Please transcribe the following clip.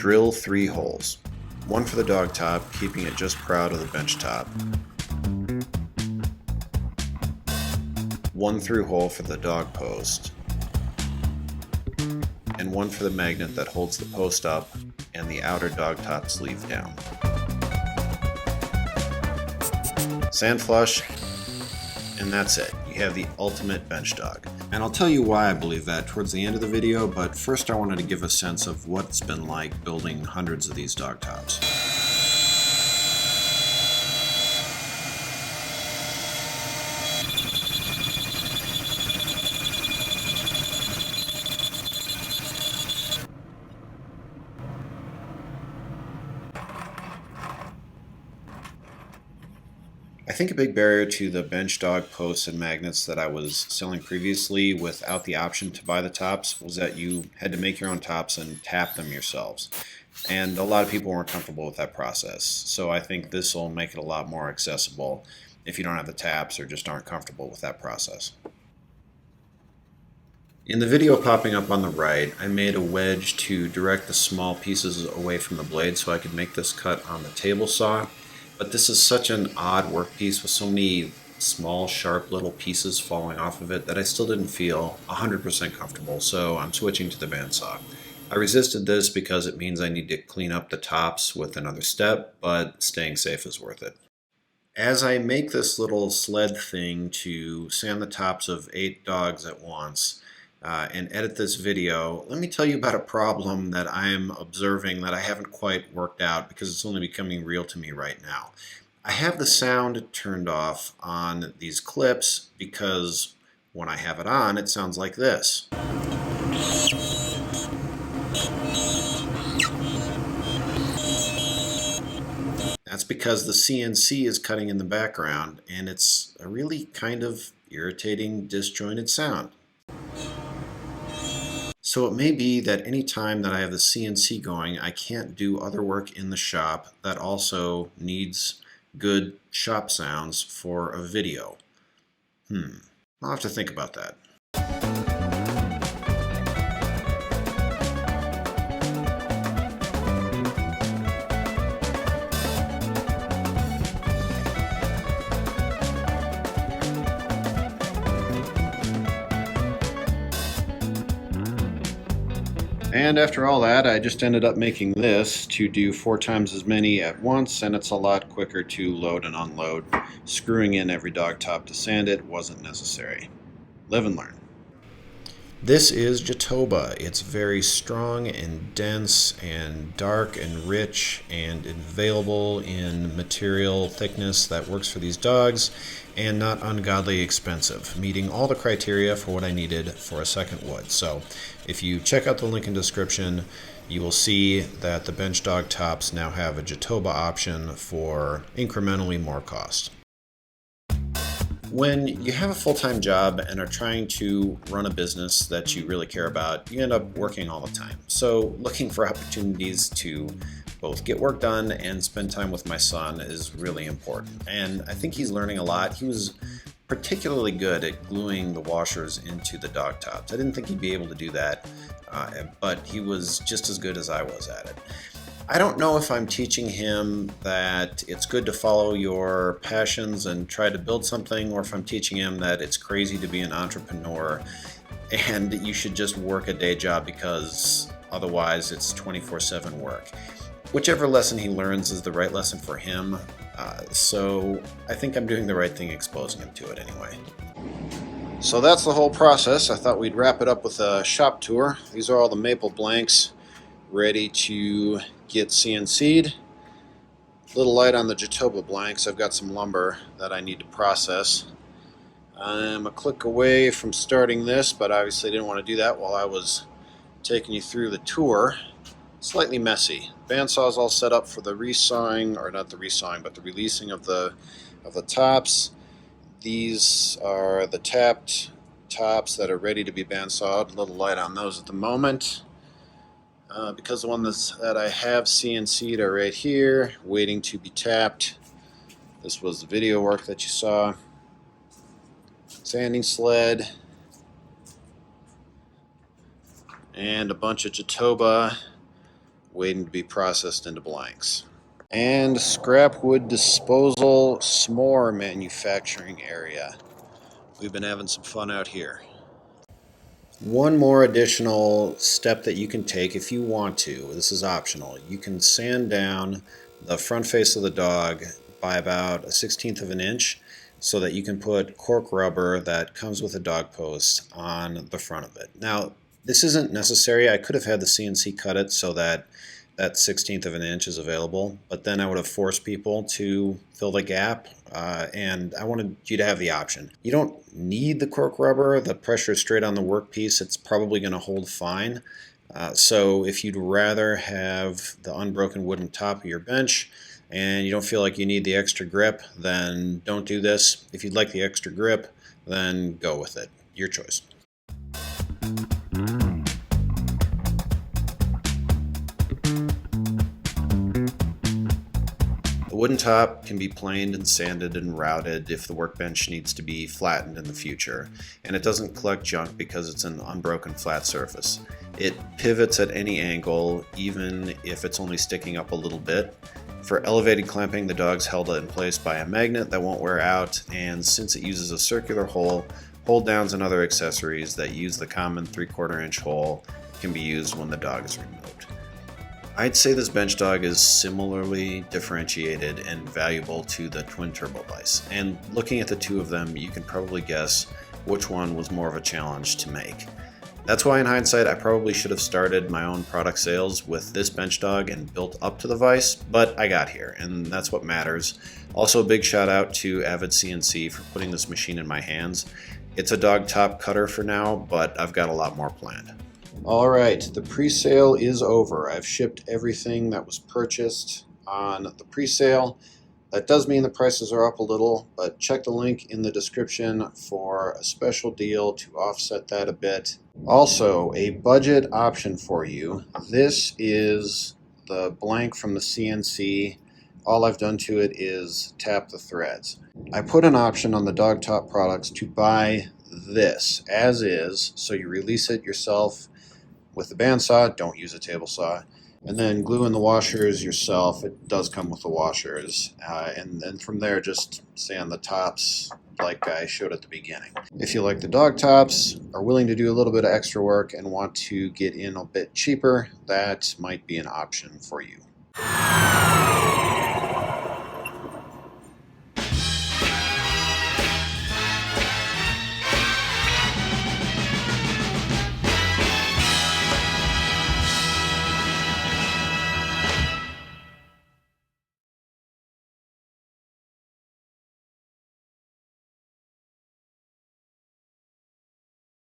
Drill 3 holes. One for the dog top, keeping it just proud of the bench top. One through hole for the dog post. And one for the magnet that holds the post up and the outer dog top sleeve down. Sand flush, and that's it. You have the ultimate bench dog. And I'll tell you why I believe that towards the end of the video, but first I wanted to give a sense of what it's been like building hundreds of these dog tops. I think a big barrier to the bench dog posts and magnets that I was selling previously without the option to buy the tops was that you had to make your own tops and tap them yourselves. And a lot of people weren't comfortable with that process. So I think this will make it a lot more accessible if you don't have the taps or just aren't comfortable with that process. In the video popping up on the right, I made a wedge to direct the small pieces away from the blade so I could make this cut on the table saw. But this is such an odd workpiece with so many small, sharp little pieces falling off of it that I still didn't feel 100% comfortable, so I'm switching to the bandsaw. I resisted this because it means I need to clean up the tops with another step, but staying safe is worth it. As I make this little sled thing to sand the tops of 8 dogs at once, and edit this video, let me tell you about a problem that I'm observing that I haven't quite worked out because it's only becoming real to me right now. I have the sound turned off on these clips because when I have it on, it sounds like this. That's because the CNC is cutting in the background and it's a really kind of irritating, disjointed sound. So it may be that any time that I have the CNC going, I can't do other work in the shop that also needs good shop sounds for a video. I'll have to think about that. And after all that, I just ended up making this to do 4 times as many at once, and it's a lot quicker to load and unload. Screwing in every dog top to sand it wasn't necessary. Live and learn. This is Jatoba. It's very strong and dense and dark and rich and available in material thickness that works for these dogs and not ungodly expensive, meeting all the criteria for what I needed for a second wood. So if you check out the link in the description, you will see that the bench dog tops now have a Jatoba option for incrementally more cost. When you have a full-time job and are trying to run a business that you really care about, you end up working all the time. So looking for opportunities to both get work done and spend time with my son is really important. And I think he's learning a lot. He was particularly good at gluing the washers into the dog tops. I didn't think he'd be able to do that, but he was just as good as I was at it. I don't know if I'm teaching him that it's good to follow your passions and try to build something, or if I'm teaching him that it's crazy to be an entrepreneur and you should just work a day job because otherwise it's 24/7 work. Whichever lesson he learns is the right lesson for him, so I think I'm doing the right thing exposing him to it anyway. So that's the whole process. I thought we'd wrap it up with a shop tour. These are all the maple blanks ready to get CNC'd. Little light on the Jatoba blanks. I've got some lumber that I need to process. I'm a click away from starting this, but obviously I didn't want to do that while I was taking you through the tour. Slightly messy. Bandsaw's all set up for the resawing, or not the resawing, but the releasing of the tops. These are the tapped tops that are ready to be bandsawed. A little light on those at the moment. Because the ones that I have CNC'd are right here, waiting to be tapped. This was the video work that you saw. Sanding sled. And a bunch of Jatoba waiting to be processed into blanks. And scrap wood disposal s'more manufacturing area. We've been having some fun out here. One more additional step that you can take if you want to, this is optional, you can sand down the front face of the dog by about 1/16 of an inch so that you can put cork rubber that comes with a dog post on the front of it. Now, this isn't necessary. I could have had the CNC cut it so that that 1/16 of an inch is available, but then I would have forced people to fill the gap, and I wanted you to have the option. You don't need the cork rubber. The pressure is straight on the workpiece. It's probably going to hold fine. So if you'd rather have the unbroken wooden top of your bench and you don't feel like you need the extra grip, then don't do this. If you'd like the extra grip, then go with it. Your choice. The wooden top can be planed and sanded and routed if the workbench needs to be flattened in the future, and it doesn't collect junk because it's an unbroken flat surface. It pivots at any angle, even if it's only sticking up a little bit. For elevated clamping, the dog's held in place by a magnet that won't wear out, and since it uses a circular hole, hold downs and other accessories that use the common 3/4 inch hole can be used when the dog is removed. I'd say this bench dog is similarly differentiated and valuable to the Twin Turbo Vise, and looking at the two of them, you can probably guess which one was more of a challenge to make. That's why in hindsight, I probably should have started my own product sales with this bench dog and built up to the Vise, but I got here, and that's what matters. Also, a big shout out to Avid CNC for putting this machine in my hands. It's a dog top cutter for now, but I've got a lot more planned. All right, the pre-sale is over. I've shipped everything that was purchased on the pre-sale. That does mean the prices are up a little, but check the link in the description for a special deal to offset that a bit. Also, a budget option for you. This is the blank from the CNC. All I've done to it is tap the threads. I put an option on the dog top products to buy this as is, so you release it yourself with the bandsaw. Don't use a table saw. And then glue in the washers yourself. It does come with the washers. And then from there, just sand the tops like I showed at the beginning. If you like the dog tops, are willing to do a little bit of extra work, and want to get in a bit cheaper, that might be an option for you.